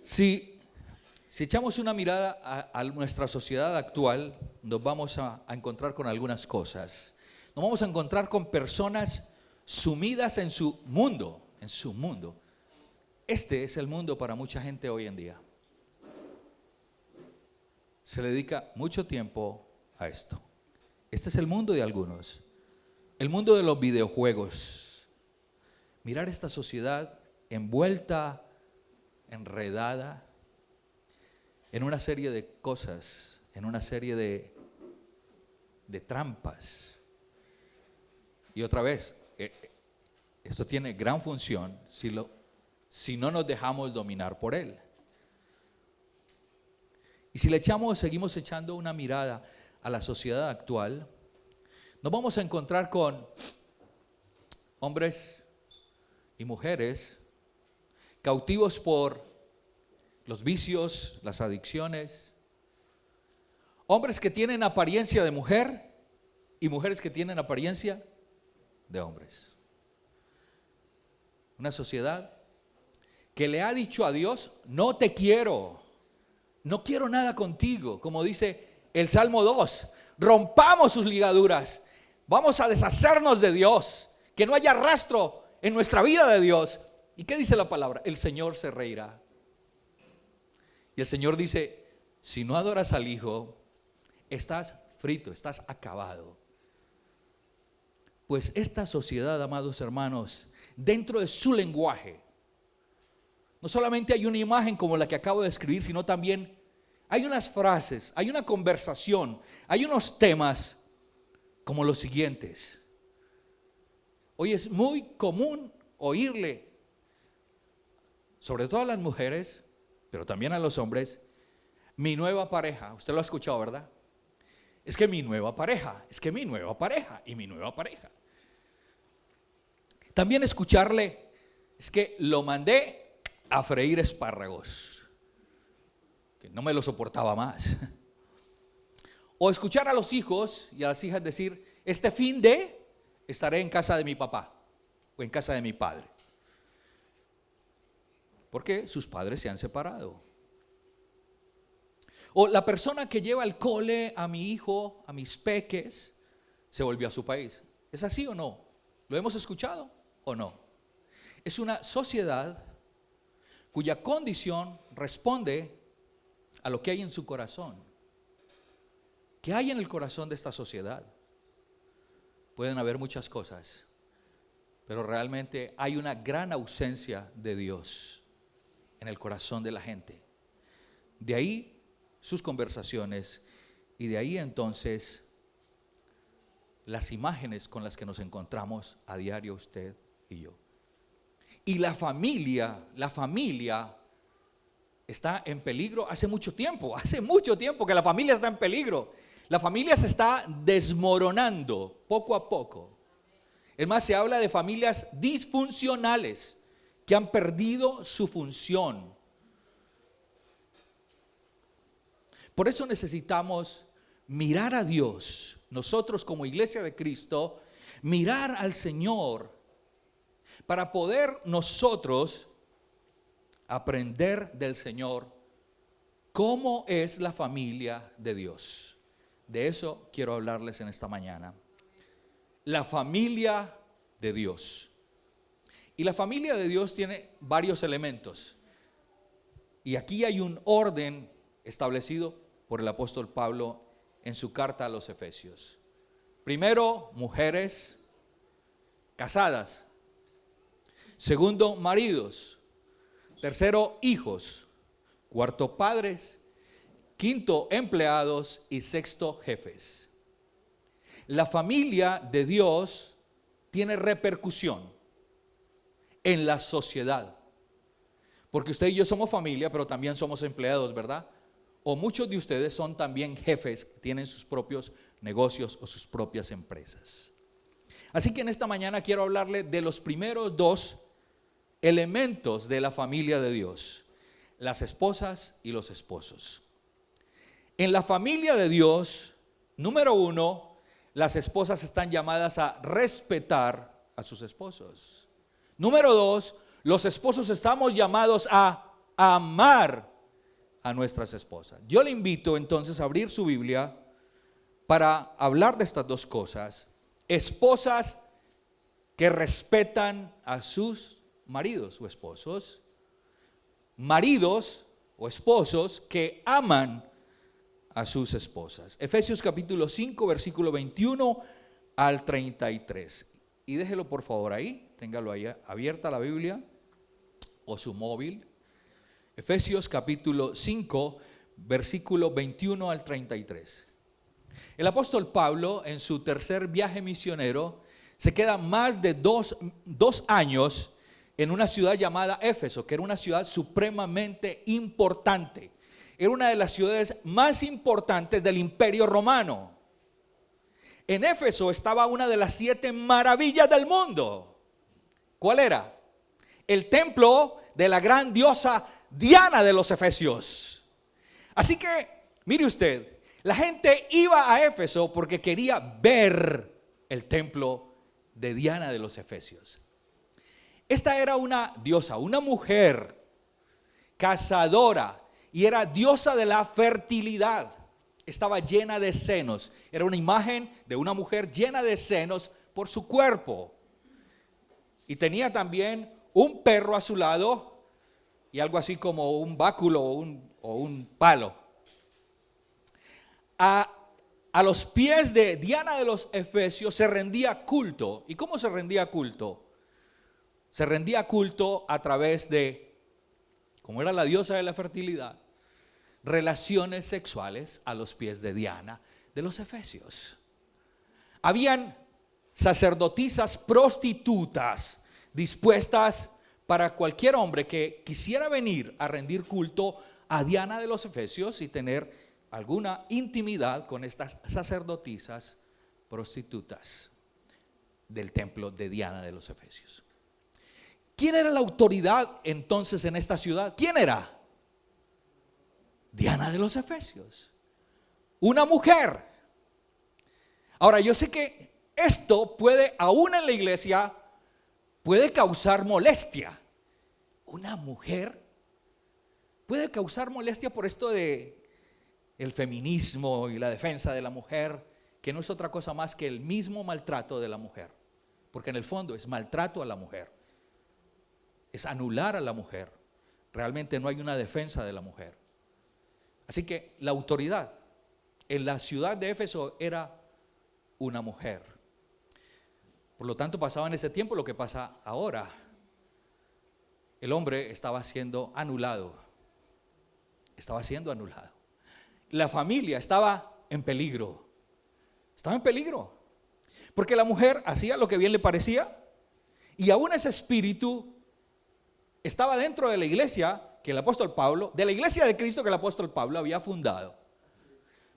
Si, si echamos una mirada a nuestra sociedad actual, nos vamos a encontrar con algunas cosas. Nos vamos a encontrar con personas sumidas en su mundo, Este es el mundo para mucha gente hoy en día. Se le dedica mucho tiempo a esto. Este es el mundo de algunos. El mundo de los videojuegos. Mirar esta sociedad envuelta, enredada en una serie de cosas, en una serie de trampas. Y otra vez, esto tiene gran función si no nos dejamos dominar por él. Y si seguimos echando una mirada a la sociedad actual, nos vamos a encontrar con hombres y mujeres cautivos por los vicios, las adicciones, hombres que tienen apariencia de mujer y mujeres que tienen apariencia de hombres. Una sociedad que le ha dicho a Dios: no te quiero, no quiero nada contigo, como dice el Salmo 2, rompamos sus ligaduras, vamos a deshacernos de Dios, que no haya rastro en nuestra vida de Dios. ¿Y qué dice la palabra? El Señor se reirá. Y el Señor dice: si no adoras al Hijo, estás frito, estás acabado. Pues esta sociedad, amados hermanos, dentro de su lenguaje, no solamente hay una imagen como la que acabo de escribir, sino también hay unas frases, hay una conversación, hay unos temas como los siguientes. Hoy es muy común oírle, sobre todo a las mujeres, pero también a los hombres: mi nueva pareja. Usted lo ha escuchado, ¿verdad? Es que mi nueva pareja, es que mi nueva pareja y mi nueva pareja. También escucharle: es que lo mandé a freír espárragos, que no me lo soportaba más. O escuchar a los hijos y a las hijas decir: este fin de estaré en casa de mi papá o en casa de mi padre, porque sus padres se han separado. O la persona que lleva al cole a mi hijo, a mis peques, se volvió a su país. ¿Es así o no? ¿Lo hemos escuchado o no? Es una sociedad cuya condición responde a lo que hay en su corazón. ¿Qué hay en el corazón de esta sociedad? Pueden haber muchas cosas, pero realmente hay una gran ausencia de Dios en el corazón de la gente. De ahí sus conversaciones y de ahí entonces las imágenes con las que nos encontramos a diario usted y yo. Y la familia está en peligro hace mucho tiempo que la familia está en peligro. La familia se está desmoronando poco a poco. Es más, se habla de familias disfuncionales que han perdido su función. Por eso necesitamos mirar a Dios, nosotros como Iglesia de Cristo, mirar al Señor para poder nosotros aprender del Señor cómo es la familia de Dios. De eso quiero hablarles en esta mañana. La familia de Dios. Y la familia de Dios tiene varios elementos. Y aquí hay un orden establecido por el apóstol Pablo en su carta a los Efesios. Primero, mujeres casadas. Segundo, maridos. Tercero, hijos. Cuarto, padres. Quinto, empleados. Y sexto, jefes. La familia de Dios tiene repercusión en la sociedad. Porque usted y yo somos familia, pero también somos empleados, ¿verdad? O muchos de ustedes son también jefes, tienen sus propios negocios o sus propias empresas. Así que en esta mañana quiero hablarle de los primeros dos elementos de la familia de Dios: las esposas y los esposos. En la familia de Dios, número uno, las esposas están llamadas a respetar a sus esposos. Número dos, los esposos estamos llamados a amar a nuestras esposas. Yo le invito entonces a abrir su Biblia para hablar de estas dos cosas. Esposas que respetan a sus maridos o esposos. Maridos o esposos que aman a sus esposas. Efesios capítulo 5, versículo 21 al 33. Y déjelo por favor ahí, téngalo ahí abierta la Biblia o su móvil. Efesios capítulo 5, versículo 21 al 33. El apóstol Pablo, en su tercer viaje misionero, se queda más de dos años en una ciudad llamada Éfeso, que era una ciudad supremamente importante. Era una de las ciudades más importantes del Imperio Romano. En Éfeso estaba una de las 7 maravillas del mundo. ¿Cuál era? El templo de la gran diosa Diana de los Efesios. Así que, mire usted, la gente iba a Éfeso porque quería ver el templo de Diana de los Efesios. Esta era una diosa, una mujer cazadora, y era diosa de la fertilidad. Estaba llena de senos. Era una imagen de una mujer llena de senos por su cuerpo. Y tenía también un perro a su lado y algo así como un báculo o un palo. A los pies de Diana de los Efesios se rendía culto. ¿Y cómo se rendía culto? Se rendía culto a través de, como era la diosa de la fertilidad, relaciones sexuales a los pies de Diana de los Efesios. Habían sacerdotisas prostitutas dispuestas para cualquier hombre que quisiera venir a rendir culto a Diana de los Efesios y tener alguna intimidad con estas sacerdotisas prostitutas del templo de Diana de los Efesios. ¿Quién era la autoridad entonces en esta ciudad? ¿Quién era? Diana de los Efesios, una mujer. Ahora, yo sé que esto puede, aún en la iglesia, puede causar molestia. Una mujer puede causar molestia por esto de el feminismo y la defensa de la mujer, que no es otra cosa más que el mismo maltrato de la mujer, porque en el fondo es maltrato a la mujer, es anular a la mujer. Realmente no hay una defensa de la mujer. Así que la autoridad en la ciudad de Éfeso era una mujer. Por lo tanto, pasaba en ese tiempo lo que pasa ahora. El hombre estaba siendo anulado. Estaba siendo anulado. La familia estaba en peligro. Estaba en peligro. Porque la mujer hacía lo que bien le parecía. Y aún ese espíritu estaba dentro de la iglesia que el apóstol Pablo, de la iglesia de Cristo que el apóstol Pablo había fundado.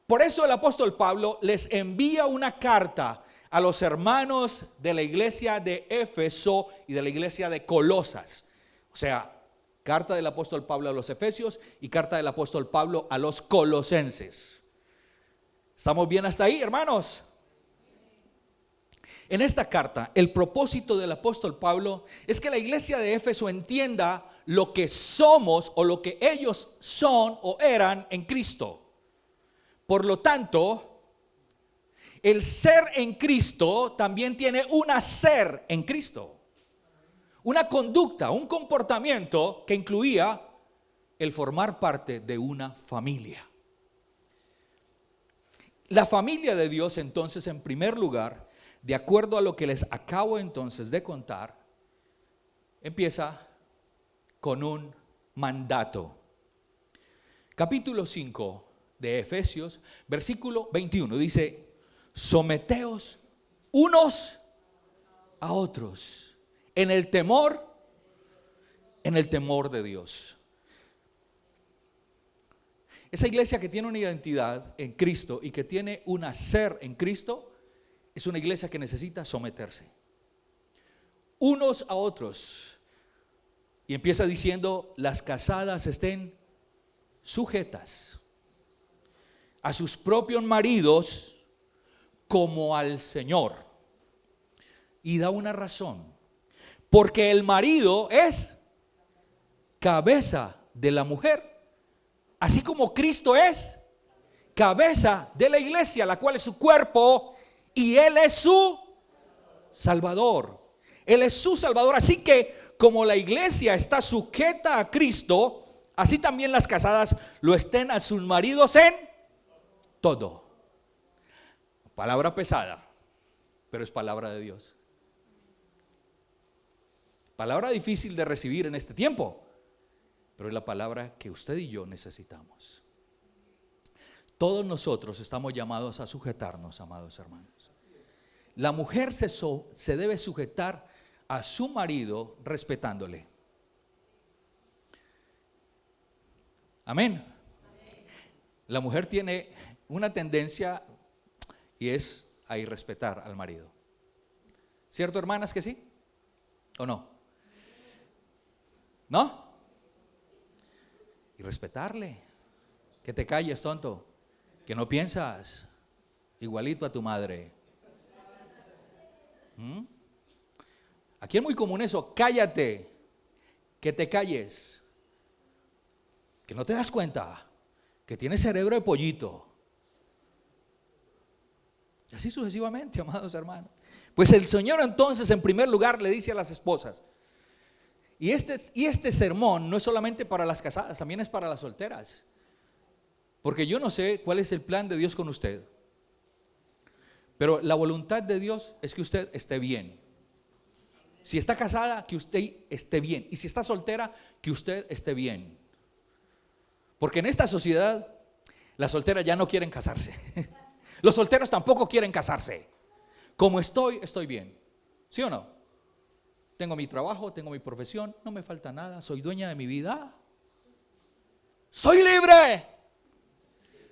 Por eso el apóstol Pablo les envía una carta a los hermanos de la iglesia de Éfeso y de la iglesia de Colosas. O sea, carta del apóstol Pablo a los Efesios y carta del apóstol Pablo a los colosenses. ¿Estamos bien hasta ahí, hermanos? En esta carta, el propósito del apóstol Pablo es que la iglesia de Éfeso entienda lo que somos o lo que ellos son o eran en Cristo. Por lo tanto, el ser en Cristo también tiene un hacer en Cristo. Una conducta, un comportamiento que incluía el formar parte de una familia. La familia de Dios entonces, en primer lugar, de acuerdo a lo que les acabo entonces de contar, empieza con un mandato. Capítulo 5 de Efesios, versículo 21, dice: someteos unos a otros en el temor de Dios. Esa iglesia que tiene una identidad en Cristo y que tiene un hacer en Cristo es una iglesia que necesita someterse unos a otros. Y empieza diciendo: las casadas estén sujetas a sus propios maridos como al Señor. Y da una razón: porque el marido es cabeza de la mujer, así como Cristo es cabeza de la iglesia, la cual es su cuerpo, y Él es su Salvador. Él es su Salvador. Así que como la iglesia está sujeta a Cristo, así también las casadas lo estén a sus maridos en todo. Palabra pesada, pero es palabra de Dios. Palabra difícil de recibir en este tiempo, pero es la palabra que usted y yo necesitamos. Todos nosotros estamos llamados a sujetarnos, amados hermanos. La mujer se debe sujetar a su marido respetándole. Amén. La mujer tiene una tendencia y es a irrespetar al marido. ¿Cierto, hermanas, que sí? ¿O no? ¿No? Y respetarle. Que te calles, tonto. Que no piensas igualito a tu madre. Aquí es muy común eso. Cállate. Que te calles. Que no te das cuenta que tienes cerebro de pollito. Y así sucesivamente, amados hermanos. Pues el Señor entonces en primer lugar le dice a las esposas, y este sermón no es solamente para las casadas, también es para las solteras. Porque yo no sé cuál es el plan de Dios con usted, pero la voluntad de Dios es que usted esté bien. Si está casada, que usted esté bien. Y si está soltera, que usted esté bien. Porque en esta sociedad las solteras ya no quieren casarse. Los solteros tampoco quieren casarse. Como estoy bien. ¿Sí o no? Tengo mi trabajo, tengo mi profesión, no me falta nada, soy dueña de mi vida. Soy libre.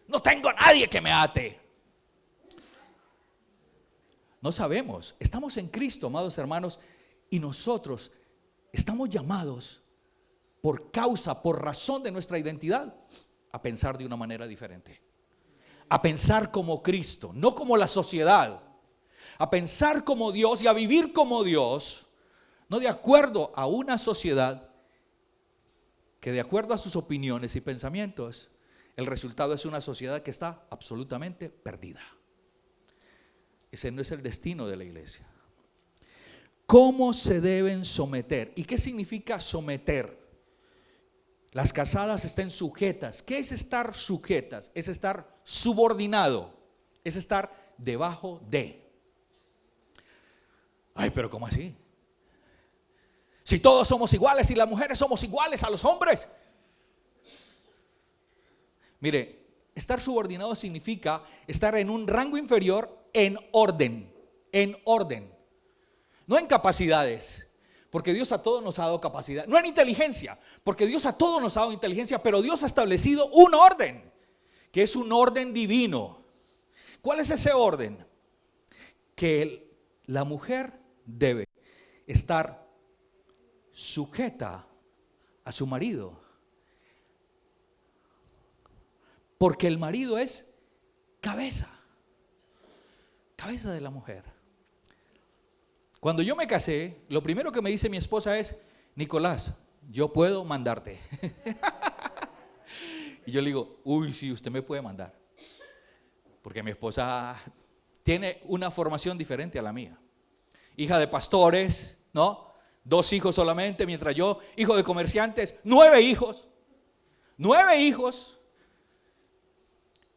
No tengo a nadie que me ate. No sabemos. Estamos en Cristo, amados hermanos, y nosotros estamos llamados por causa, por razón de nuestra identidad, a pensar de una manera diferente. A pensar como Cristo, no como la sociedad. A pensar como Dios y a vivir como Dios, no de acuerdo a una sociedad que de acuerdo a sus opiniones y pensamientos, el resultado es una sociedad que está absolutamente perdida. Ese no es el destino de la iglesia. ¿Cómo se deben someter? ¿Y qué significa someter? Las casadas estén sujetas. ¿Qué es estar sujetas? Es estar subordinado. Es estar debajo de. Ay, pero ¿cómo así? Si todos somos iguales y las mujeres somos iguales a los hombres. Mire, estar subordinado significa estar en un rango inferior en orden. En orden. No en capacidades, porque Dios a todos nos ha dado capacidad. No en inteligencia, porque Dios a todos nos ha dado inteligencia, pero Dios ha establecido un orden, que es un orden divino. ¿Cuál es ese orden? Que la mujer debe estar sujeta a su marido, porque el marido es cabeza de la mujer. Cuando yo me casé, lo primero que me dice mi esposa es: Nicolás, yo puedo mandarte. Y yo le digo: uy, sí, usted me puede mandar, porque mi esposa tiene una formación diferente a la mía. Hija de pastores, ¿no? 2 hijos solamente, mientras yo, hijo de comerciantes, 9 hijos. 9 hijos.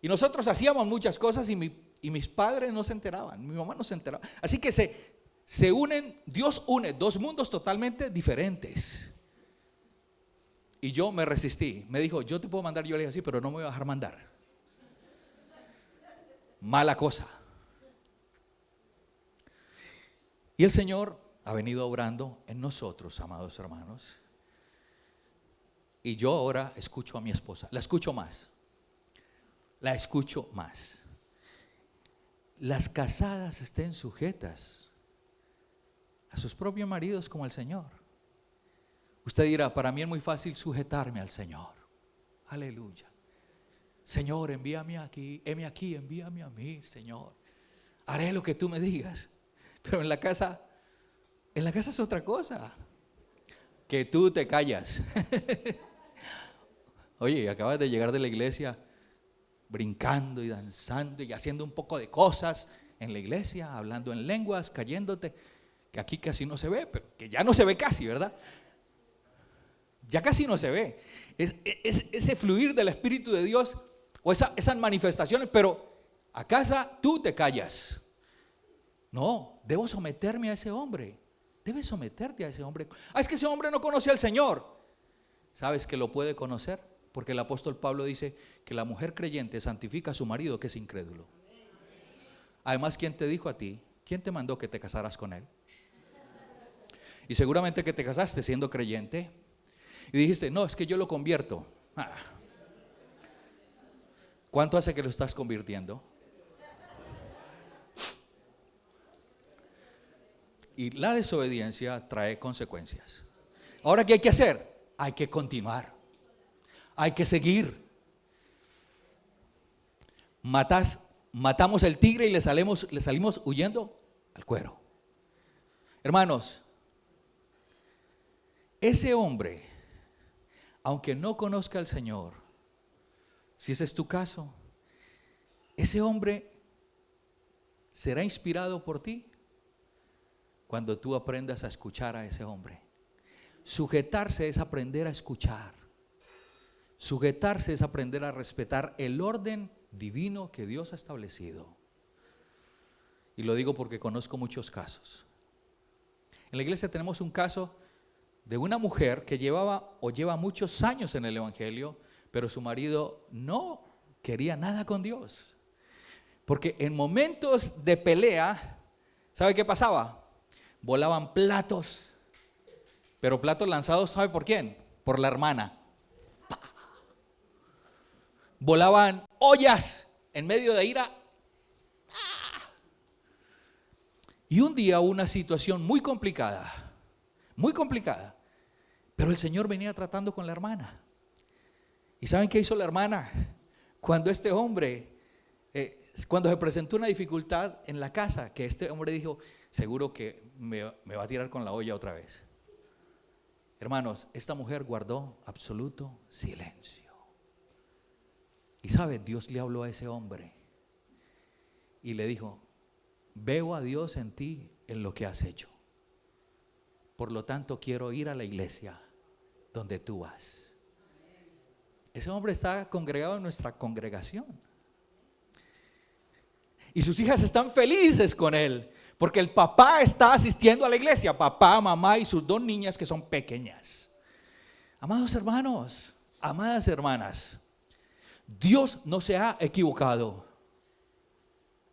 Y nosotros hacíamos muchas cosas y mis padres no se enteraban, mi mamá no se enteraba. Así que se unen, Dios une 2 mundos totalmente diferentes. Y yo me resistí. Me dijo: yo te puedo mandar. Yo le dije: sí, pero no me voy a dejar mandar. Mala cosa. Y el Señor ha venido obrando en nosotros, amados hermanos. Y yo ahora escucho a mi esposa. La escucho más. La escucho más. Las casadas estén sujetas a sus propios maridos como al Señor. Usted dirá: para mí es muy fácil sujetarme al Señor. Aleluya. Señor, envíame aquí, envíame a mí, Señor. Haré lo que tú me digas. Pero en la casa es otra cosa. Que tú te callas. Oye, acabas de llegar de la iglesia brincando y danzando y haciendo un poco de cosas en la iglesia, hablando en lenguas, cayéndote, que aquí casi no se ve, pero que ya no se ve casi, ¿verdad? Ya casi no se ve. Es ese fluir del Espíritu de Dios o esas manifestaciones, pero a casa tú te callas. No, debo someterme a ese hombre. Debes someterte a ese hombre. Es que ese hombre no conoce al Señor. ¿Sabes que lo puede conocer? Porque el apóstol Pablo dice que la mujer creyente santifica a su marido que es incrédulo. Además, ¿quién te dijo a ti? ¿Quién te mandó que te casaras con él? Y seguramente que te casaste siendo creyente y dijiste, no, es que yo lo convierto. ¿Cuánto hace que lo estás convirtiendo? Y la desobediencia trae consecuencias. Ahora, ¿qué hay que hacer? Hay que continuar. Hay que seguir. Matamos el tigre y le salimos huyendo al cuero. Hermanos, ese hombre, aunque no conozca al Señor, si ese es tu caso, ese hombre será inspirado por ti cuando tú aprendas a escuchar a ese hombre. Sujetarse es aprender a escuchar. Sujetarse es aprender a respetar el orden divino que Dios ha establecido. Y lo digo porque conozco muchos casos. En la iglesia tenemos un caso de una mujer que lleva muchos años en el evangelio, pero su marido no quería nada con Dios. Porque en momentos de pelea, ¿sabe qué pasaba? Volaban platos, pero platos lanzados, ¿sabe por quién? Por la hermana. Volaban ollas en medio de ira. Y un día hubo una situación muy complicada, pero el Señor venía tratando con la hermana. ¿Y saben qué hizo la hermana? Cuando este hombre, cuando se presentó una dificultad en la casa, que este hombre dijo, seguro que me va a tirar con la olla otra vez. Hermanos, esta mujer guardó absoluto silencio. Y sabe, Dios le habló a ese hombre y le dijo, veo a Dios en ti en lo que has hecho. Por lo tanto, quiero ir a la iglesia donde tú vas. Ese hombre está congregado en nuestra congregación. Y sus hijas están felices con él, porque el papá está asistiendo a la iglesia, papá, mamá y sus dos niñas que son pequeñas. Amados hermanos, amadas hermanas, Dios no se ha equivocado.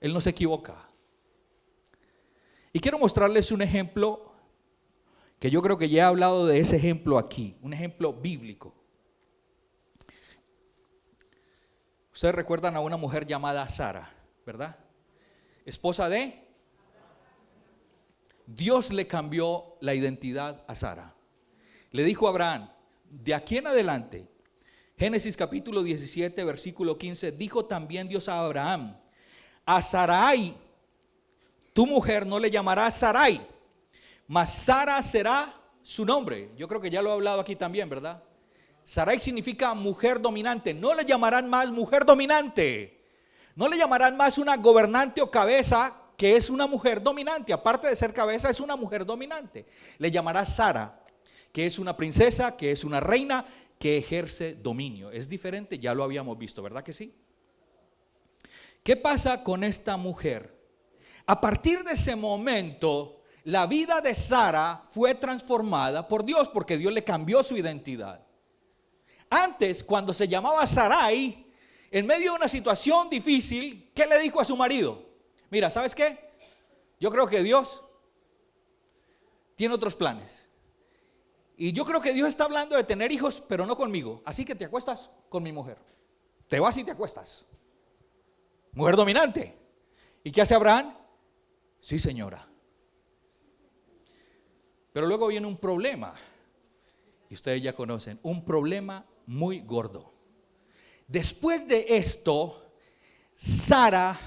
Él no se equivoca. Y quiero mostrarles un ejemplo, que yo creo que ya he hablado de ese ejemplo aquí, un ejemplo bíblico. Ustedes recuerdan a una mujer llamada Sara, ¿verdad? Esposa de Dios. Le cambió la identidad a Sara. Le dijo a Abraham, de aquí en adelante, Génesis capítulo 17, versículo 15, dijo también Dios a Abraham, a Sarai, tu mujer no le llamará Sarai, mas Sara será su nombre. Yo creo que ya lo he hablado aquí también, ¿verdad? Sarai significa mujer dominante. No le llamarán más mujer dominante. No le llamarán más una gobernante o cabeza, que es una mujer dominante. Aparte de ser cabeza, es una mujer dominante. Le llamará Sara, que es una princesa, que es una reina, que ejerce dominio. Es diferente, ya lo habíamos visto, ¿verdad que sí? ¿Qué pasa con esta mujer? A partir de ese momento, la vida de Sara fue transformada por Dios, porque Dios le cambió su identidad. Antes, cuando se llamaba Sarai, en medio de una situación difícil, ¿qué le dijo a su marido? Mira, ¿sabes qué? Yo creo que Dios tiene otros planes. Y yo creo que Dios está hablando de tener hijos, pero no conmigo. Así que te acuestas con mi mujer. Te vas y te acuestas. Mujer dominante. ¿Y qué hace Abraham? Sí, señora. Pero luego viene un problema. Y ustedes ya conocen, un problema muy gordo. Después de esto, Sara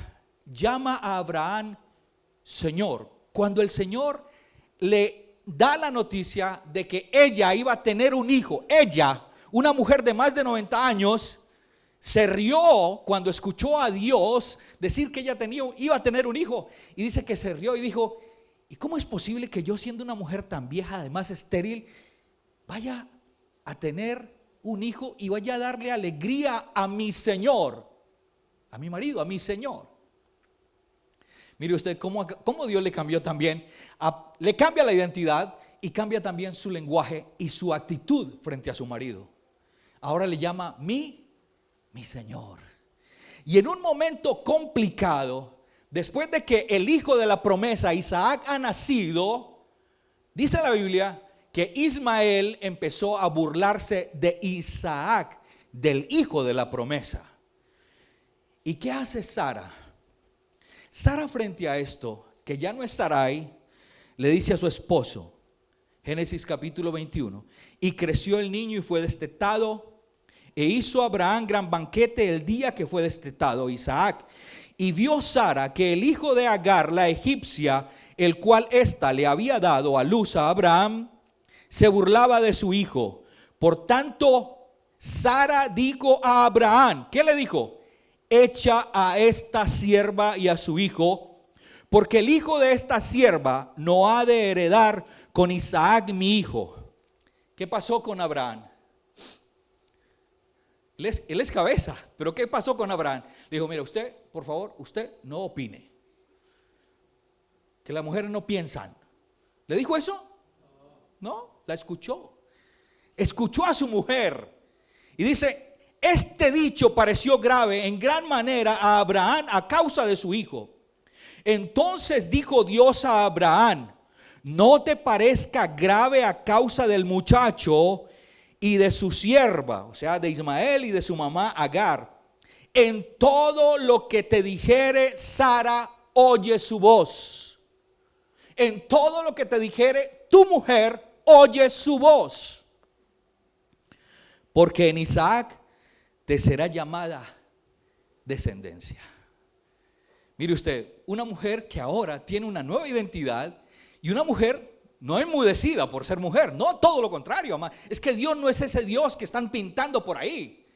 llama a Abraham Señor. Cuando el Señor le da la noticia de que ella iba a tener un hijo, ella, una mujer de más de 90 años, se rió cuando escuchó a Dios decir que ella iba a tener un hijo. Y dice que se rió y dijo: ¿y cómo es posible que yo, siendo una mujer tan vieja, además estéril, vaya a tener un hijo y vaya a darle alegría a mi Señor, a mi marido, a mi Señor? Mire usted cómo Dios le cambió también, le cambia la identidad y cambia también su lenguaje y su actitud frente a su marido. Ahora le llama mi Señor. Y en un momento complicado, después de que el hijo de la promesa, Isaac, ha nacido, dice la Biblia que Ismael empezó a burlarse de Isaac, del hijo de la promesa. ¿Y qué hace Sara? Sara, frente a esto, que ya no es Sarai, le dice a su esposo, Génesis capítulo 21, y creció el niño y fue destetado, e hizo Abraham gran banquete el día que fue destetado Isaac. Y vio Sara que el hijo de Agar, la egipcia, el cual ésta le había dado a luz a Abraham, se burlaba de su hijo. Por tanto, Sara dijo a Abraham, ¿qué le dijo? Echa a esta sierva y a su hijo, porque el hijo de esta sierva no ha de heredar con Isaac mi hijo. ¿Qué pasó con Abraham? Él es cabeza, pero ¿qué pasó con Abraham? Le dijo: mira, usted, por favor, usted no opine, que las mujeres no piensan. ¿Le dijo eso? No, la escuchó. Escuchó a su mujer. Y dice: este dicho pareció grave en gran manera a Abraham a causa de su hijo. Entonces dijo Dios a Abraham: no te parezca grave a causa del muchacho y de su sierva, o sea, de Ismael y de su mamá Agar. En todo lo que te dijere Sara, oye su voz. En todo lo que te dijere tu mujer, oye su voz. Porque en Isaac te será llamada descendencia. Mire usted, una mujer que ahora tiene una nueva identidad, y una mujer no enmudecida por ser mujer, no, todo lo contrario, amado. Es que Dios no es ese Dios que están pintando por ahí.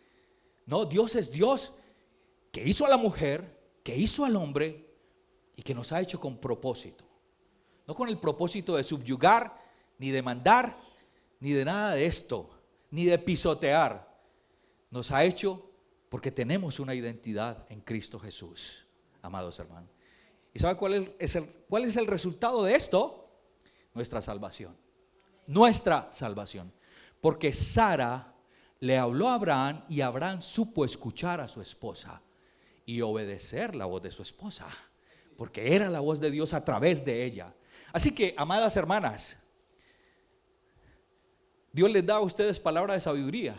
No, Dios es Dios que hizo a la mujer, que hizo al hombre y que nos ha hecho con propósito. No con el propósito de subyugar, ni de mandar, ni de nada de esto, ni de pisotear. Nos ha hecho porque tenemos una identidad en Cristo Jesús, amados hermanos. ¿Y sabe cuál es el resultado de esto? Nuestra salvación. Nuestra salvación. Porque Sara le habló a Abraham y Abraham supo escuchar a su esposa y obedecer la voz de su esposa, porque era la voz de Dios a través de ella. Así que, amadas hermanas, Dios les da a ustedes palabra de sabiduría.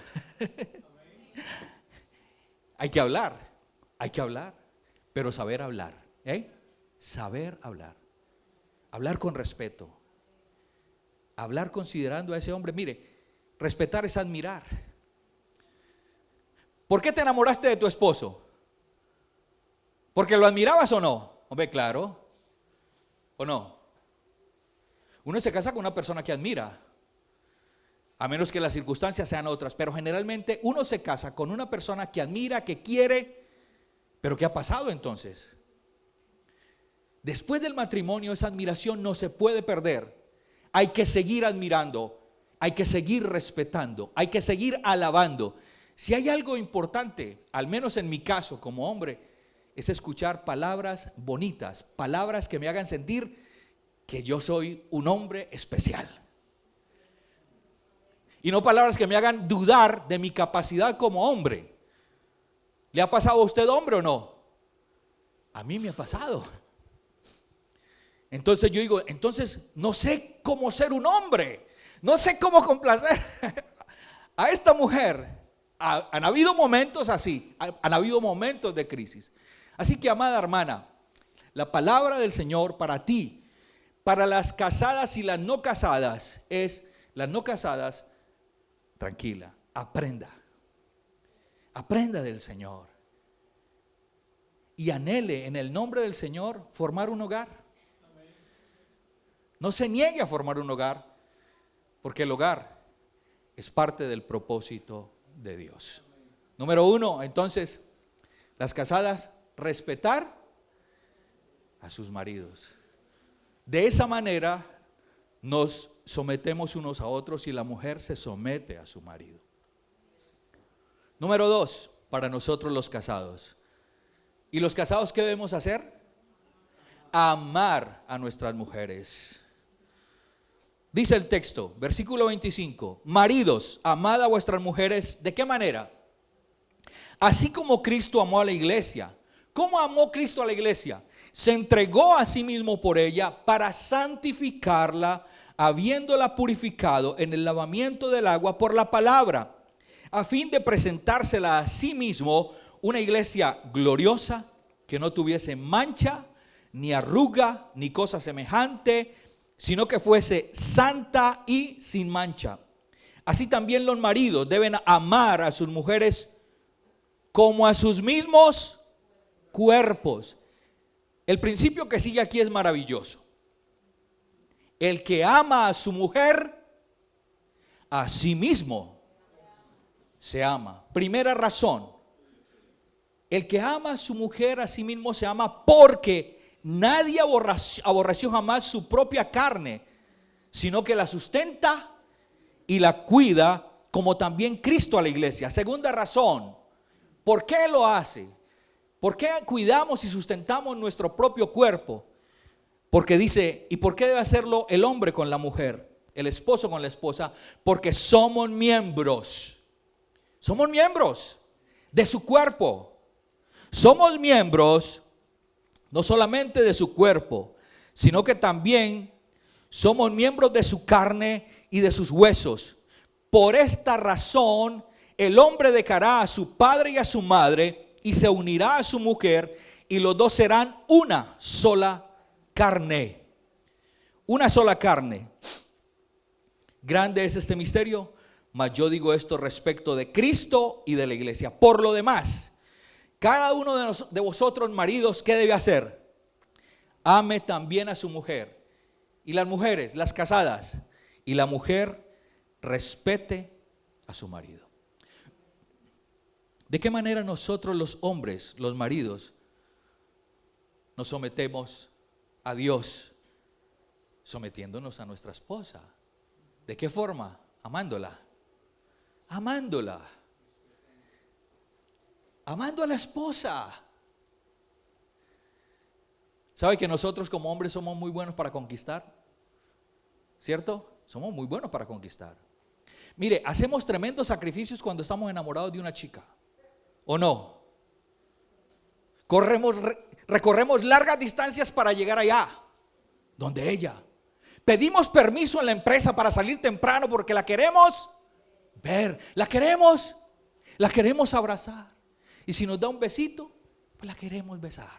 Hay que hablar, pero saber hablar, saber hablar. Hablar con respeto. Hablar considerando a ese hombre. Mire, respetar es admirar. ¿Por qué te enamoraste de tu esposo? ¿Porque lo admirabas o no? Hombre, claro. ¿O no? Uno se casa con una persona que admira, a menos que las circunstancias sean otras, pero generalmente uno se casa con una persona que admira, que quiere. ¿Pero qué ha pasado entonces? Después del matrimonio esa admiración no se puede perder. Hay que seguir admirando, hay que seguir respetando, hay que seguir alabando. Si hay algo importante, al menos en mi caso como hombre, es escuchar palabras bonitas, palabras que me hagan sentir que yo soy un hombre especial. Y no palabras que me hagan dudar de mi capacidad como hombre. ¿Le ha pasado a usted, hombre, o no? A mí me ha pasado. Entonces yo digo, no sé cómo ser un hombre, no sé cómo complacer a esta mujer. Han habido momentos así, han habido momentos de crisis. Así que, amada hermana, la palabra del Señor para ti, para las casadas y las no casadas, es: las no casadas, tranquila, aprenda del Señor y anhele en el nombre del Señor formar un hogar. No se niegue a formar un hogar, porque el hogar es parte del propósito de Dios. Número 1, entonces, las casadas, respetar a sus maridos. De esa manera nos sometemos unos a otros y la mujer se somete a su marido. Número 2, para nosotros los casados. ¿Y los casados qué debemos hacer? Amar a nuestras mujeres. Dice el texto, versículo 25, maridos, amad a vuestras mujeres. ¿De qué manera? Así como Cristo amó a la iglesia. ¿Cómo amó Cristo a la iglesia? Se entregó a sí mismo por ella para santificarla, habiéndola purificado en el lavamiento del agua por la palabra, a fin de presentársela a sí mismo una iglesia gloriosa, que no tuviese mancha, ni arruga, ni cosa semejante, sino que fuese santa y sin mancha. Así también los maridos deben amar a sus mujeres como a sus mismos cuerpos. El principio que sigue aquí es maravilloso. El que ama a su mujer, a sí mismo se ama. Primera razón, el que ama a su mujer a sí mismo se ama porque nadie aborreció jamás su propia carne, sino que la sustenta y la cuida, como también Cristo a la iglesia. Segunda razón, ¿por qué lo hace? ¿Por qué cuidamos y sustentamos nuestro propio cuerpo? Porque dice, ¿y por qué debe hacerlo el hombre con la mujer, el esposo con la esposa? Porque somos miembros de su cuerpo. Somos miembros no solamente de su cuerpo, sino que también somos miembros de su carne y de sus huesos. Por esta razón, el hombre dejará a su padre y a su madre y se unirá a su mujer, y los dos serán una sola carne. Una sola carne. Grande es este misterio, mas yo digo esto respecto de Cristo y de la iglesia. Por lo demás, cada uno de vosotros, maridos, ¿qué debe hacer? Ame también a su mujer. Y las mujeres, las casadas, y la mujer respete a su marido. ¿De qué manera nosotros los hombres, los maridos, nos sometemos a Dios? Sometiéndonos a nuestra esposa. ¿De qué forma? Amándola. Amándola. Amando a la esposa. ¿Sabe que nosotros como hombres somos muy buenos para conquistar? ¿Cierto? Somos muy buenos para conquistar. Mire, hacemos tremendos sacrificios cuando estamos enamorados de una chica. ¿O no? Recorremos largas distancias para llegar allá, donde ella. Pedimos permiso en la empresa para salir temprano porque la queremos ver, la queremos abrazar. Y si nos da un besito, pues la queremos besar.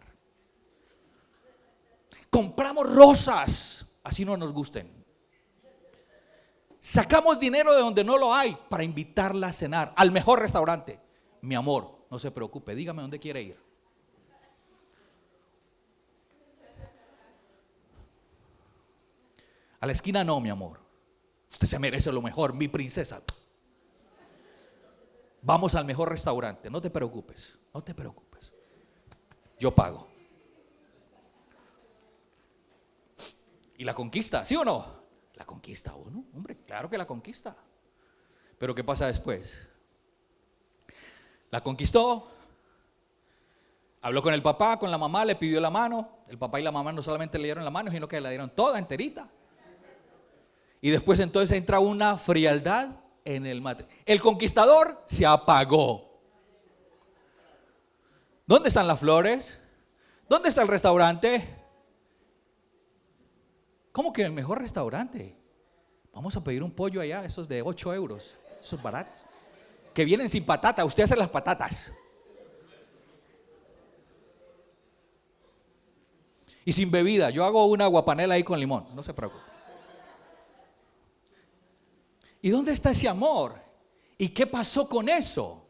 Compramos rosas, así no nos gusten. Sacamos dinero de donde no lo hay para invitarla a cenar al mejor restaurante. Mi amor, no se preocupe, dígame dónde quiere ir. A la esquina no, mi amor. Usted se merece lo mejor, mi princesa. Vamos al mejor restaurante, no te preocupes, no te preocupes. Yo pago. ¿Y la conquista? ¿Sí o no? La conquista uno, hombre, claro que la conquista. Pero ¿qué pasa después? La conquistó, habló con el papá, con la mamá, le pidió la mano. El papá y la mamá no solamente le dieron la mano, sino que la dieron toda enterita. Y después entonces entra una frialdad en el matrimonio. El conquistador se apagó. ¿Dónde están las flores? ¿Dónde está el restaurante? ¿Cómo que el mejor restaurante? Vamos a pedir un pollo allá, esos de 8 euros, esos baratos, que vienen sin patata, usted hace las patatas. Y sin bebida, yo hago una aguapanela ahí con limón, no se preocupe. ¿Y dónde está ese amor? ¿Y qué pasó con eso?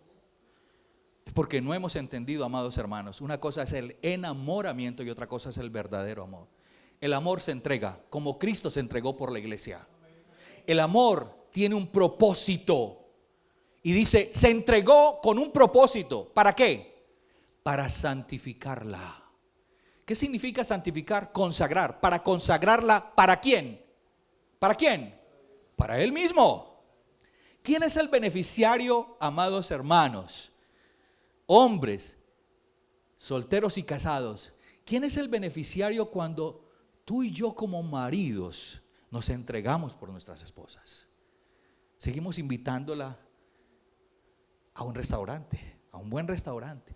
Es porque no hemos entendido, amados hermanos. Una cosa es el enamoramiento y otra cosa es el verdadero amor. El amor se entrega como Cristo se entregó por la iglesia. El amor tiene un propósito. Y dice, se entregó con un propósito. ¿Para qué? Para santificarla. ¿Qué significa santificar? Consagrar. Para consagrarla, ¿para quién? ¿Para quién? Para Él mismo. ¿Quién es el beneficiario, amados hermanos? Hombres, solteros y casados. ¿Quién es el beneficiario cuando tú y yo como maridos nos entregamos por nuestras esposas? Seguimos invitándola a un restaurante, a un buen restaurante.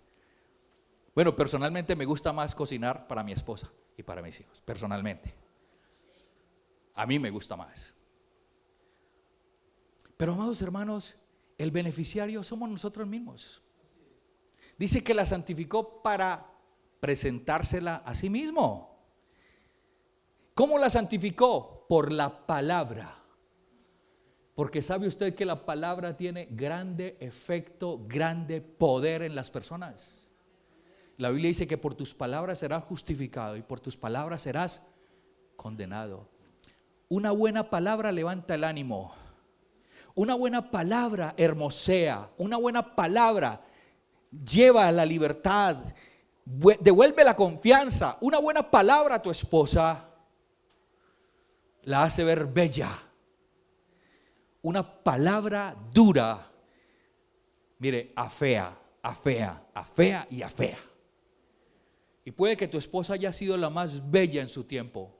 Bueno, personalmente me gusta más cocinar para mi esposa y para mis hijos, personalmente. A mí me gusta más. Pero amados hermanos, el beneficiario somos nosotros mismos. Dice que la santificó para presentársela a sí mismo. ¿Cómo la santificó? Por la palabra. Porque sabe usted que la palabra tiene grande efecto, grande poder en las personas. La Biblia dice que por tus palabras serás justificado y por tus palabras serás condenado. Una buena palabra levanta el ánimo. Una buena palabra hermosea. Una buena palabra lleva a la libertad, devuelve la confianza. Una buena palabra a tu esposa la hace ver bella. Una palabra dura, mire, afea, afea, afea y afea. Y puede que tu esposa haya sido la más bella en su tiempo,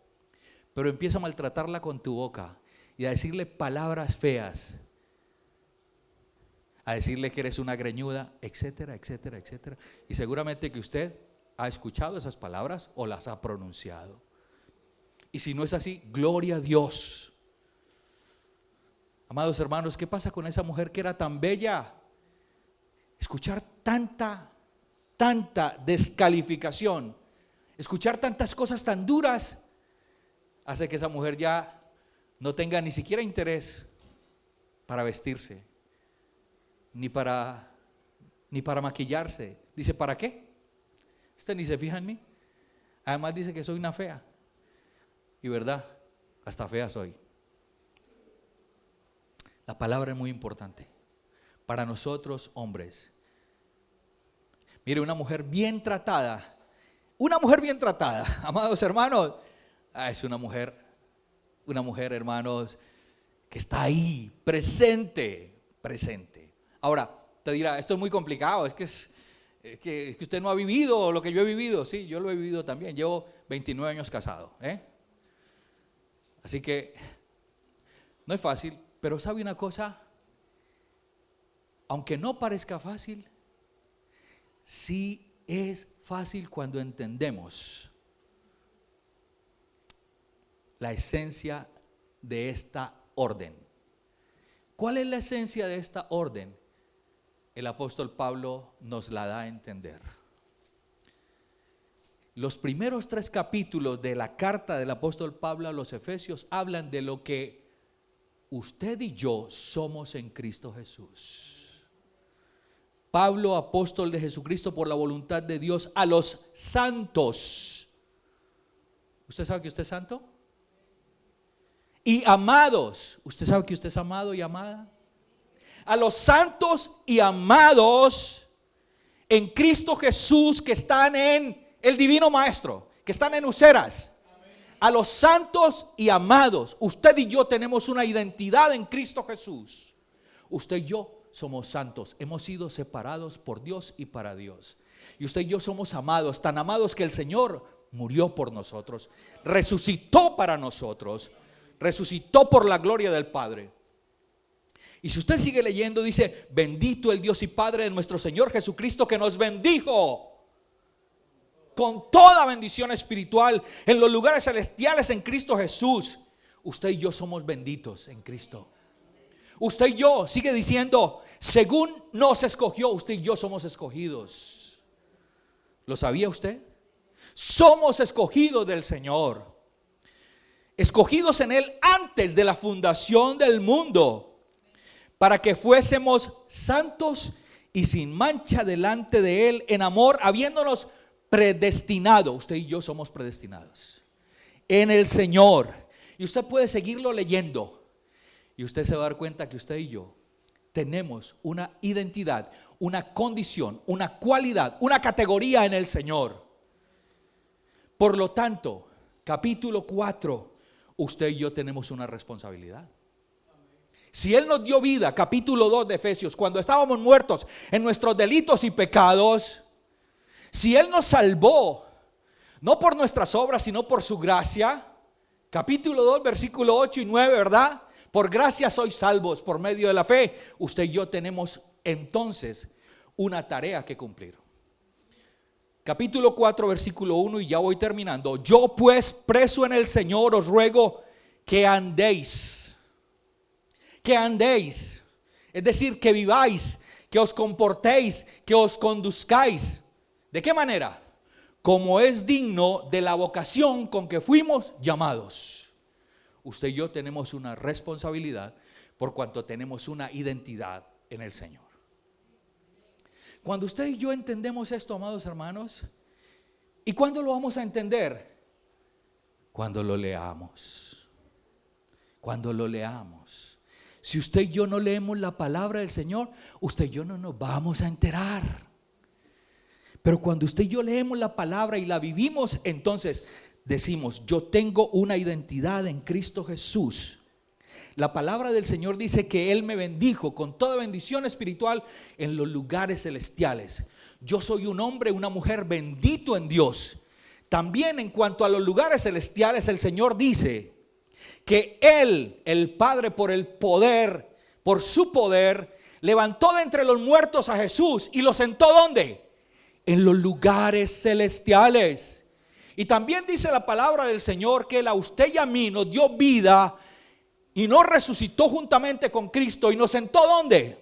pero empieza a maltratarla con tu boca y a decirle palabras feas, a decirle que eres una greñuda, etcétera, etcétera, etcétera. Y seguramente que usted ha escuchado esas palabras o las ha pronunciado. Y si no es así, gloria a Dios. Amados hermanos, ¿qué pasa con esa mujer que era tan bella? Escuchar tanta descalificación, escuchar tantas cosas tan duras, hace que esa mujer ya no tenga ni siquiera interés para vestirse, ni para maquillarse. Dice, ¿para qué? Este ni se fija en mí. Además dice que soy una fea. Y verdad, hasta fea soy. La palabra es muy importante para nosotros hombres. Mire, una mujer bien tratada, amados hermanos, es una mujer, hermanos, que está ahí, presente. Ahora, te dirá, esto es muy complicado, es que usted no ha vivido lo que yo he vivido. Sí, yo lo he vivido también, llevo 29 años casado, Así que no es fácil, pero ¿sabe una cosa? Aunque no parezca fácil, sí es fácil cuando entendemos la esencia de esta orden. ¿Cuál es la esencia de esta orden? El apóstol Pablo nos la da a entender. Los primeros 3 capítulos de la carta del apóstol Pablo a los Efesios hablan de lo que usted y yo somos en Cristo Jesús. Pablo, apóstol de Jesucristo por la voluntad de Dios, a los santos. ¿Usted sabe que usted es santo? Y amados. ¿Usted sabe que usted es amado y amada? A los santos y amados en Cristo Jesús, que están en el Divino Maestro, que están en Useras. A los santos y amados, usted y yo tenemos una identidad en Cristo Jesús. Usted y yo somos santos, hemos sido separados por Dios y para Dios. Y usted y yo somos amados, tan amados que el Señor murió por nosotros, resucitó para nosotros, resucitó por la gloria del Padre. Y si usted sigue leyendo, dice: bendito el Dios y Padre de nuestro Señor Jesucristo, que nos bendijo con toda bendición espiritual en los lugares celestiales en Cristo Jesús. Usted y yo somos benditos en Cristo. Usted y yo, sigue diciendo, según nos escogió, usted y yo somos escogidos. ¿Lo sabía usted? Somos escogidos del Señor, escogidos en Él antes de la fundación del mundo, para que fuésemos santos y sin mancha delante de Él en amor, habiéndonos predestinado. Usted y yo somos predestinados en el Señor. Y usted puede seguirlo leyendo. Y usted se va a dar cuenta que usted y yo tenemos una identidad, una condición, una cualidad, una categoría en el Señor. Por lo tanto, capítulo 4, usted y yo tenemos una responsabilidad. Si Él nos dio vida, capítulo 2 de Efesios, cuando estábamos muertos en nuestros delitos y pecados, si Él nos salvó, no por nuestras obras, sino por su gracia, capítulo 2, versículo 8 y 9, ¿verdad? Por gracia sois salvos por medio de la fe. Usted y yo tenemos entonces una tarea que cumplir. Capítulo 4, versículo 1, y ya voy terminando. Yo pues, preso en el Señor, os ruego que andéis. Que andéis. Es decir, que viváis, que os comportéis, que os conduzcáis. ¿De qué manera? Como es digno de la vocación con que fuimos llamados. Usted y yo tenemos una responsabilidad por cuanto tenemos una identidad en el Señor. Cuando usted y yo entendemos esto, amados hermanos, ¿y cuándo lo vamos a entender? Cuando lo leamos. Cuando lo leamos. Si usted y yo no leemos la palabra del Señor, usted y yo no nos vamos a enterar. Pero cuando usted y yo leemos la palabra y la vivimos, entonces decimos, yo tengo una identidad en Cristo Jesús. La palabra del Señor dice que Él me bendijo con toda bendición espiritual en los lugares celestiales. Yo soy un hombre, una mujer bendito en Dios. También en cuanto a los lugares celestiales, el Señor dice que Él, el Padre, por el poder, por su poder, levantó de entre los muertos a Jesús y lo sentó ¿dónde? En los lugares celestiales. Y también dice la palabra del Señor que Él a usted y a mí nos dio vida y nos resucitó juntamente con Cristo y nos sentó ¿dónde?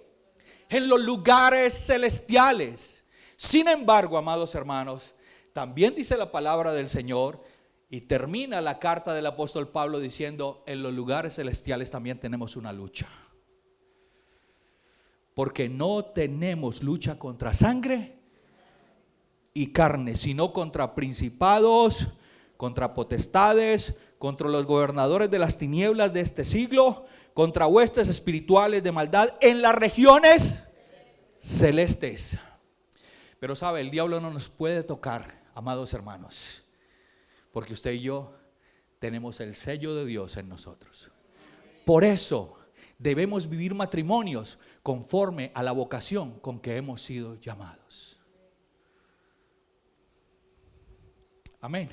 En los lugares celestiales. Sin embargo, amados hermanos, también dice la palabra del Señor y termina la carta del apóstol Pablo diciendo, en los lugares celestiales también tenemos una lucha. Porque no tenemos lucha contra sangre y carne, sino contra principados, contra potestades, contra los gobernadores de las tinieblas de este siglo, contra huestes espirituales de maldad en las regiones celestes. Pero sabe, el diablo no nos puede tocar, amados hermanos, porque usted y yo tenemos el sello de Dios en nosotros. Por eso debemos vivir matrimonios conforme a la vocación con que hemos sido llamados. Amén.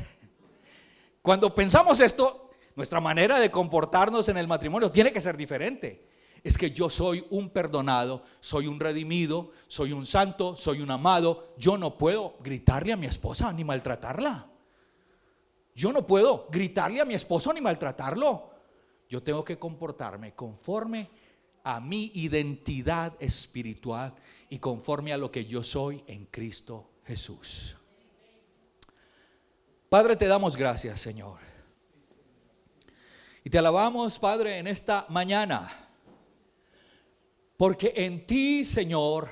Cuando pensamos esto, nuestra manera de comportarnos en el matrimonio tiene que ser diferente. Es que yo soy un perdonado, soy un redimido, soy un santo, soy un amado. Yo no puedo gritarle a mi esposa ni maltratarla. Yo no puedo gritarle a mi esposo ni maltratarlo. Yo tengo que comportarme conforme a mi identidad espiritual y conforme a lo que yo soy en Cristo Jesús. Padre, te damos gracias, Señor. Y te alabamos, Padre, en esta mañana. Porque en ti, Señor,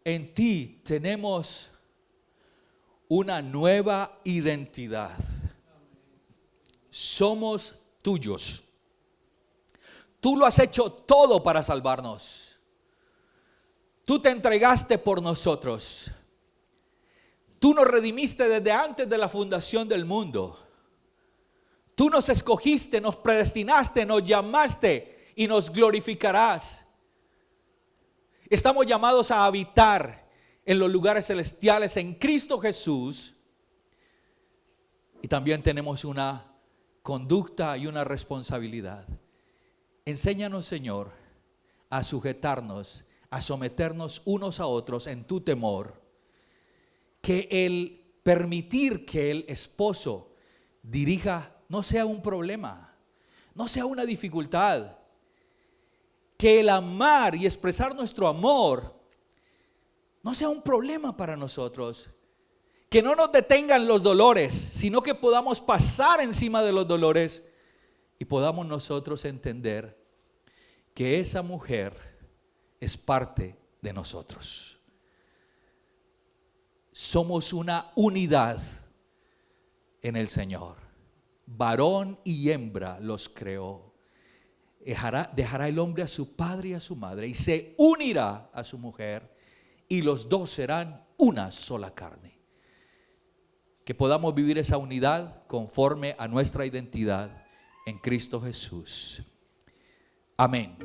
en ti tenemos una nueva identidad. Somos tuyos. Tú lo has hecho todo para salvarnos. Tú te entregaste por nosotros. Tú nos redimiste desde antes de la fundación del mundo. Tú nos escogiste, nos predestinaste, nos llamaste y nos glorificarás. Estamos llamados a habitar en los lugares celestiales en Cristo Jesús. Y también tenemos una conducta y una responsabilidad. Enséñanos, Señor, a sujetarnos, a someternos unos a otros en tu temor. Que el permitir que el esposo dirija no sea un problema, no sea una dificultad. Que el amar y expresar nuestro amor no sea un problema para nosotros. Que no nos detengan los dolores, sino que podamos pasar encima de los dolores y podamos nosotros entender que esa mujer es parte de nosotros. Somos una unidad en el Señor. Varón y hembra los creó. dejará el hombre a su padre y a su madre y se unirá a su mujer y los dos serán una sola carne. Que podamos vivir esa unidad conforme a nuestra identidad en Cristo Jesús. Amén.